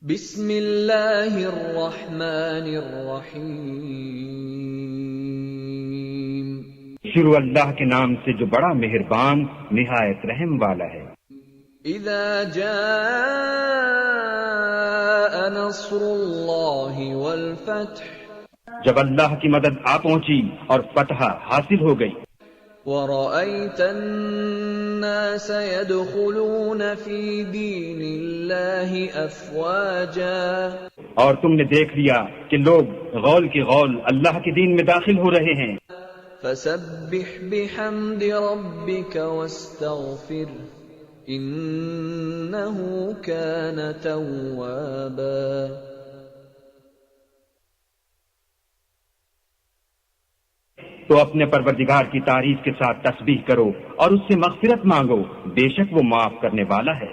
بسم اللہ الرحمن الرحیم، شروع اللہ کے نام سے جو بڑا مہربان نہایت رحم والا ہے۔ اذا جاء نصر اللہ والفتح، جب اللہ کی مدد آ پہنچی اور فتح حاصل ہو گئی، وَرَأَيْتَ النَّاسَ يَدْخُلُونَ فِي دِينِ اللَّهِ أَفْوَاجًا، اور تم نے دیکھ لیا کہ لوگ غول کی غول اللہ کے دین میں داخل ہو رہے ہیں۔ فَسَبِّحْ بِحَمْدِ رَبِّكَ وَاسْتَغْفِرْهُ إِنَّهُ كَانَ تَوَّابًا۔ تو اپنے پروردگار کی تعریف کے ساتھ تسبیح کرو اور اس سے مغفرت مانگو، بے شک وہ معاف کرنے والا ہے۔